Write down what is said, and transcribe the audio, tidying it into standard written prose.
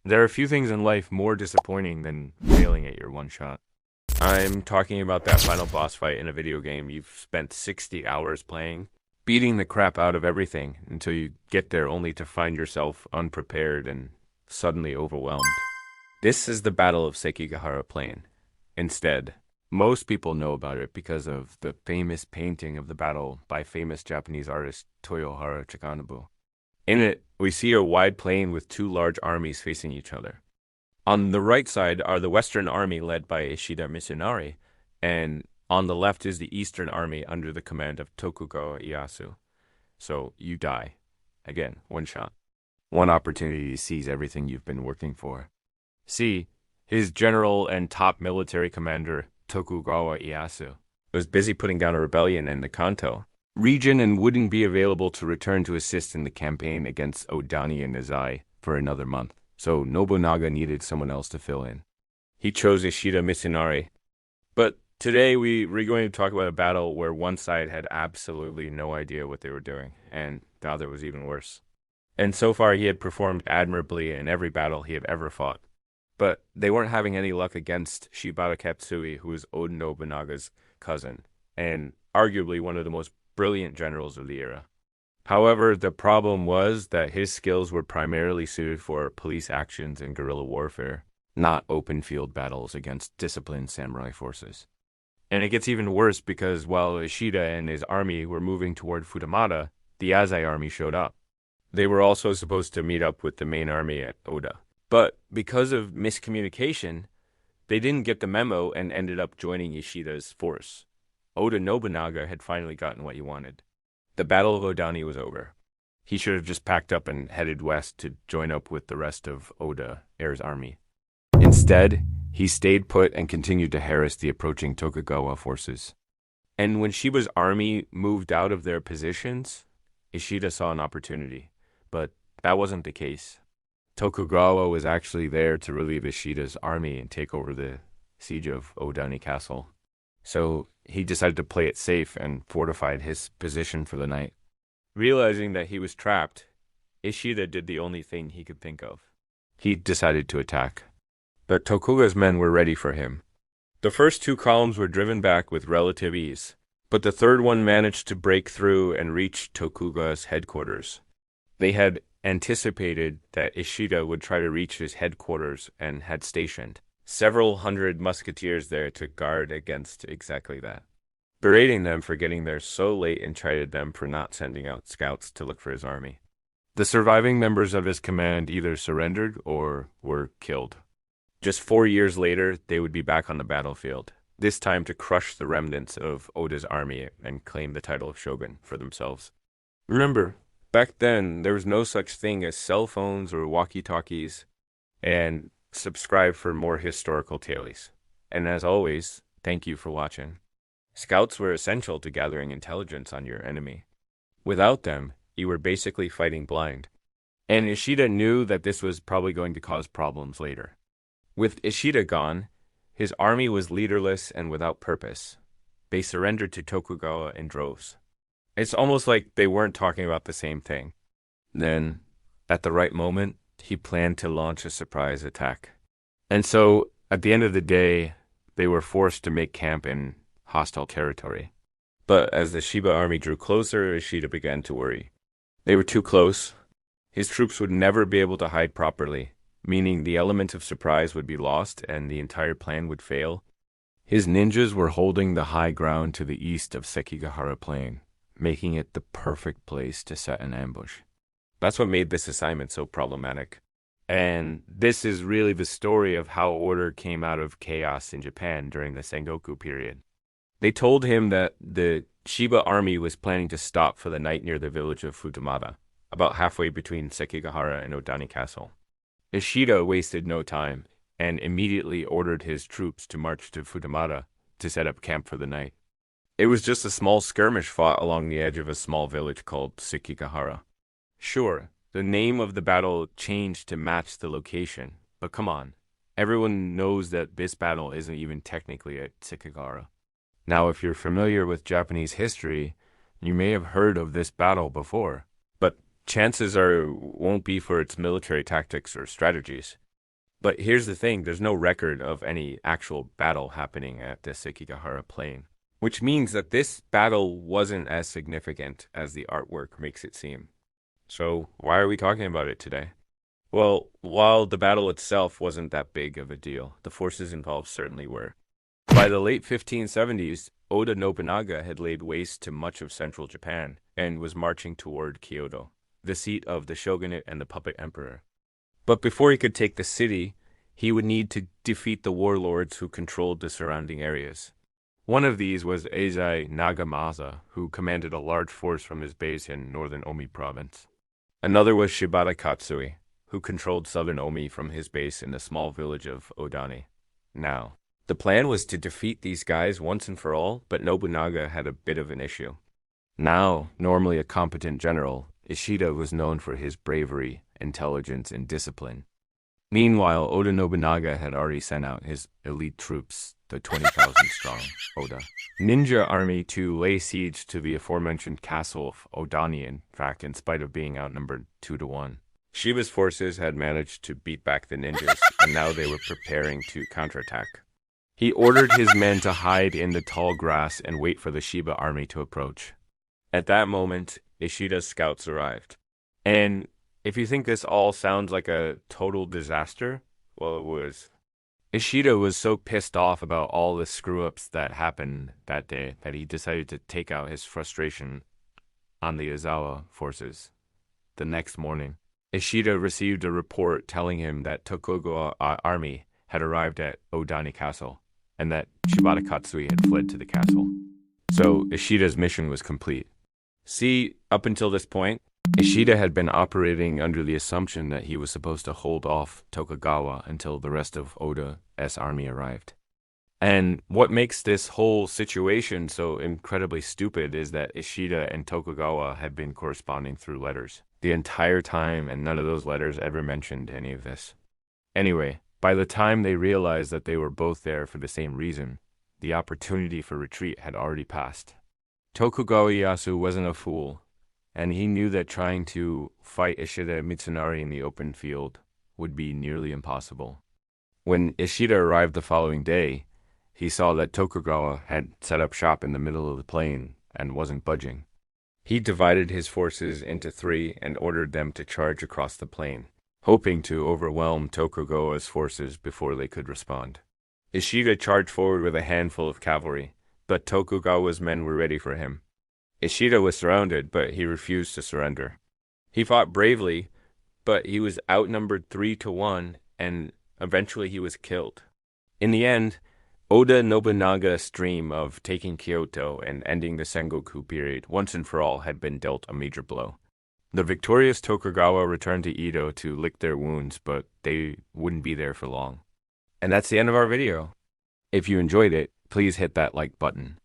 There are a few things in life more disappointing than failing at your one shot. I'm talking about that final boss fight in a video game you've spent 60 hours playing, beating the crap out of everything until you get there only to find yourself unprepared and suddenly overwhelmed. This is the Battle of Sekigahara Plain. Instead, most people know about it because of the famous painting of the battle by famous Japanese artist Toyohara Chikanobu. In it, we see a wide plain with two large armies facing each other. On the right side are the Western Army led by Ishida Mitsunari, and on the left is the Eastern Army under the command of Tokugawa Ieyasu. So you die. Again, one shot. One opportunity to seize everything you've been working for. See, his general and top military commander, Tokugawa Ieyasu, was busy putting down a rebellion in the Kanto region and wouldn't be available to return to assist in the campaign against Odani and Nizai for another month. So Nobunaga needed someone else to fill in. He chose Ishida Mitsunari. But today we're going to talk about a battle where one side had absolutely no idea what they were doing, and the other was even worse. And so far he had performed admirably in every battle he had ever fought. But they weren't having any luck against Shibata Katsui, who was Oda Nobunaga's cousin, and arguably one of the most brilliant generals of the era. However, the problem was that his skills were primarily suited for police actions and guerrilla warfare, not open field battles against disciplined samurai forces. And it gets even worse because while Ishida and his army were moving toward Futamata, the Yazai army showed up. They were also supposed to meet up with the main army at Oda. But because of miscommunication, they didn't get the memo and ended up joining Ishida's force. Oda Nobunaga had finally gotten what he wanted. The Battle of Odani was over. He should have just packed up and headed west to join up with the rest of Oda, Heir's army. Instead, he stayed put and continued to harass the approaching Tokugawa forces. And when Shiba's army moved out of their positions, Ishida saw an opportunity. But that wasn't the case. Tokugawa was actually there to relieve Ishida's army and take over the siege of Odani Castle. So he decided to play it safe and fortified his position for the night. Realizing that he was trapped, Ishida did the only thing he could think of. He decided to attack. But Tokugawa's men were ready for him. The first two columns were driven back with relative ease, but the third one managed to break through and reach Tokugawa's headquarters. They had anticipated that Ishida would try to reach his headquarters and had stationed several hundred musketeers there to guard against exactly that, berating them for getting there so late and chided them for not sending out scouts to look for his army. The surviving members of his command either surrendered or were killed. Just 4 years later, they would be back on the battlefield, this time to crush the remnants of Oda's army and claim the title of shogun for themselves. Remember, back then, there was no such thing as cell phones or walkie-talkies, and subscribe for more historical tales. And as always, thank you for watching. Scouts were essential to gathering intelligence on your enemy. Without them, you were basically fighting blind. And Ishida knew that this was probably going to cause problems later. With Ishida gone, his army was leaderless and without purpose. They surrendered to Tokugawa in droves. It's almost like they weren't talking about the same thing. Then, at the right moment, he planned to launch a surprise attack. And so, at the end of the day, they were forced to make camp in hostile territory. But as the Shiba army drew closer, Ishida began to worry. They were too close. His troops would never be able to hide properly, meaning the element of surprise would be lost and the entire plan would fail. His ninjas were holding the high ground to the east of Sekigahara Plain, making it the perfect place to set an ambush. That's what made this assignment so problematic. And this is really the story of how order came out of chaos in Japan during the Sengoku period. They told him that the Shiba army was planning to stop for the night near the village of Futamata, about halfway between Sekigahara and Odani Castle. Ishida wasted no time and immediately ordered his troops to march to Futamata to set up camp for the night. It was just a small skirmish fought along the edge of a small village called Sekigahara. Sure, the name of the battle changed to match the location, but come on, everyone knows that this battle isn't even technically at Sekigahara. Now, if you're familiar with Japanese history, you may have heard of this battle before, but chances are it won't be for its military tactics or strategies. But here's the thing, there's no record of any actual battle happening at the Sekigahara plain, which means that this battle wasn't as significant as the artwork makes it seem. So why are we talking about it today? Well, while the battle itself wasn't that big of a deal, the forces involved certainly were. By the late 1570s, Oda Nobunaga had laid waste to much of central Japan and was marching toward Kyoto, the seat of the shogunate and the puppet emperor. But before he could take the city, he would need to defeat the warlords who controlled the surrounding areas. One of these was Eizai Nagamasa, who commanded a large force from his base in northern Omi province. Another was Shibata Katsui, who controlled southern Omi from his base in the small village of Odani. Now, the plan was to defeat these guys once and for all, but Nobunaga had a bit of an issue. Now, normally a competent general, Ishida was known for his bravery, intelligence, and discipline. Meanwhile, Oda Nobunaga had already sent out his elite troops, the 20,000 strong Oda ninja army, to lay siege to the aforementioned castle of Odani, in fact, in spite of being outnumbered 2-1. Shiba's forces had managed to beat back the ninjas, and now they were preparing to counterattack. He ordered his men to hide in the tall grass and wait for the Shiba army to approach. At that moment, Ishida's scouts arrived. And if you think this all sounds like a total disaster, well, it was. Ishida was so pissed off about all the screw-ups that happened that day that he decided to take out his frustration on the Ozawa forces. The next morning, Ishida received a report telling him that Tokugawa army had arrived at Odani Castle, and that Shibata Katsui had fled to the castle. So Ishida's mission was complete. See, up until this point, Ishida had been operating under the assumption that he was supposed to hold off Tokugawa until the rest of Oda's army arrived. And what makes this whole situation so incredibly stupid is that Ishida and Tokugawa had been corresponding through letters the entire time, and none of those letters ever mentioned any of this. Anyway, by the time they realized that they were both there for the same reason, the opportunity for retreat had already passed. Tokugawa Ieyasu wasn't a fool, and he knew that trying to fight Ishida Mitsunari in the open field would be nearly impossible. When Ishida arrived the following day, he saw that Tokugawa had set up shop in the middle of the plain and wasn't budging. He divided his forces into 3 and ordered them to charge across the plain, hoping to overwhelm Tokugawa's forces before they could respond. Ishida charged forward with a handful of cavalry, but Tokugawa's men were ready for him. Ishida was surrounded, but he refused to surrender. He fought bravely, but he was outnumbered 3-1, and eventually he was killed. In the end, Oda Nobunaga's dream of taking Kyoto and ending the Sengoku period once and for all had been dealt a major blow. The victorious Tokugawa returned to Edo to lick their wounds, but they wouldn't be there for long. And that's the end of our video. If you enjoyed it, please hit that like button.